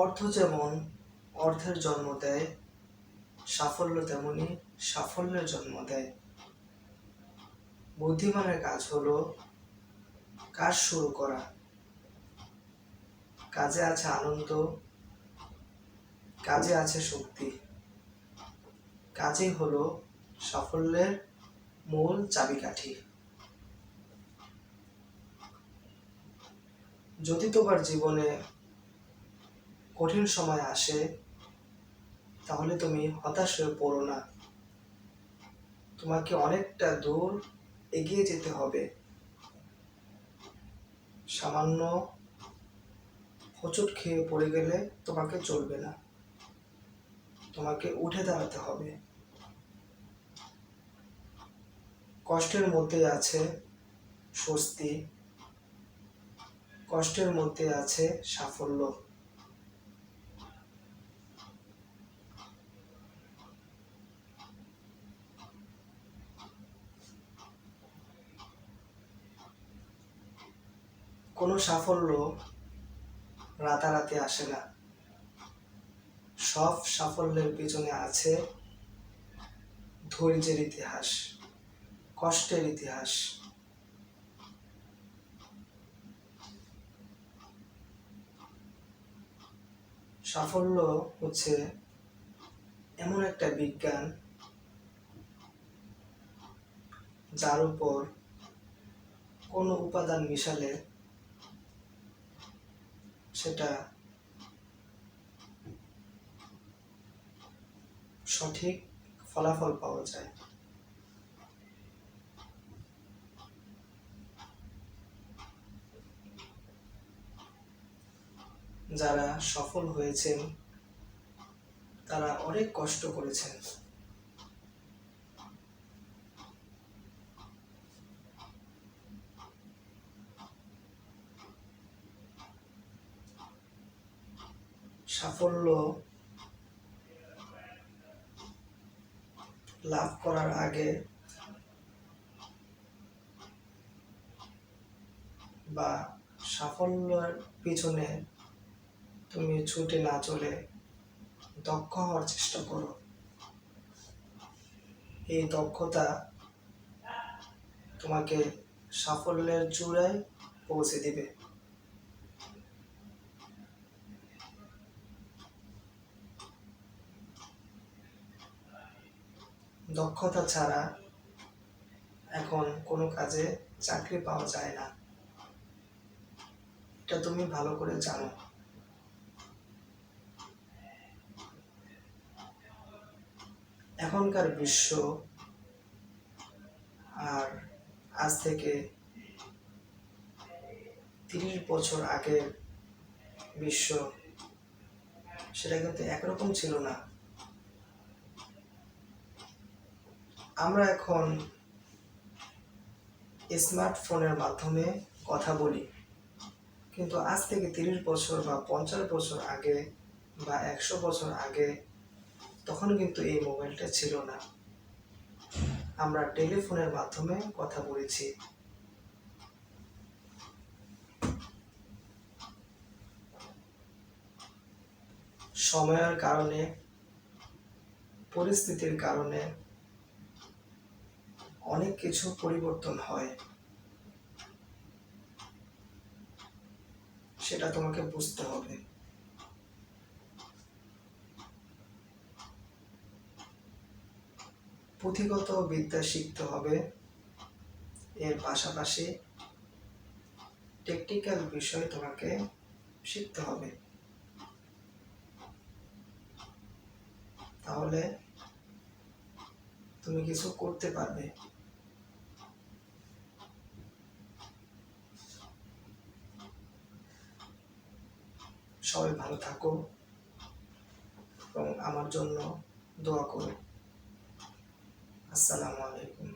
অর্থ যেমন অর্থের জন্ম দেয়, সাফল্য তেমনি সাফল্যের জন্ম দেয়। বুদ্ধিমানের কাজ হলো কাজ শুরু করা। কাজে আছে আনন্দ, কাজে আছে শক্তি। কাজই হলো সাফল্যের মূল চাবিকাঠি। যদি তোমার জীবনে কঠিন সময় আসে, তাহলে তুমি হতাশ হয়ে পড়ো না। তোমাকে অনেকটা দূর এগিয়ে যেতে হবে। সামান্য হোঁচট খেয়ে পড়ে গেলে তোমাকে চলবে না, তোমাকে উঠে দাঁড়াতে হবে। কষ্টের মধ্যে আছে স্বস্তি, কষ্টের মধ্যে আছে সাফল্য। কোনো সাফল্য রাতারাতি আসে না। সব সাফল্যের পিছনে আছে ধৈর্যের ইতিহাস, কষ্টের ইতিহাস। সাফল্য হচ্ছে এমন একটা বিজ্ঞান যার উপর কোনো উপাদান মিশালে সেটা সঠিক ফলাফল পাওয়া যায়। যারা সফল হয়েছেন তারা অনেক কষ্ট করেছেন। সাফল্য লাভ করার আগে বা সাফল্যের পিছনে তুমি ছুটে না চলে দক্ষ হওয়ার চেষ্টা করো। এই দক্ষতা তোমাকে সাফল্যের চূড়ায় পৌঁছে দিবে। দক্ষতা ছাড়া এখন কোনো কাজে চাকরি পাওয়া যায় না, এটা তুমি ভালো করে জানো। এখনকার বিশ্ব আর আজ থেকে 30 বছর আগের বিশ্ব, সেটা কিন্তু একরকম ছিল না। আমরা এখন স্মার্টফোনের মাধ্যমে কথা বলি, কিন্তু আজ থেকে 30 বছর বা 50 বছর আগে বা 100 বছর আগে তখন কিন্তু এই মোবাইলটা ছিল না। আমরা টেলিফোনের মাধ্যমে কথা বলেছি। সময়ের কারণে, পরিস্থিতির কারণে অনেক কিছু পরিবর্তন হয়, সেটা তোমাকে বুঝতে হবে। পুঁথিগত বিদ্যা শিখতে হবে, এর পাশাপাশি টেকনিক্যাল বিষয় তোমাকে শিখতে হবে। তাহলে তুমি কিছু করতে পারবে। সবাই ভালো থাকো এবং আমার জন্য দোয়া করো। আসসালামু আলাইকুম।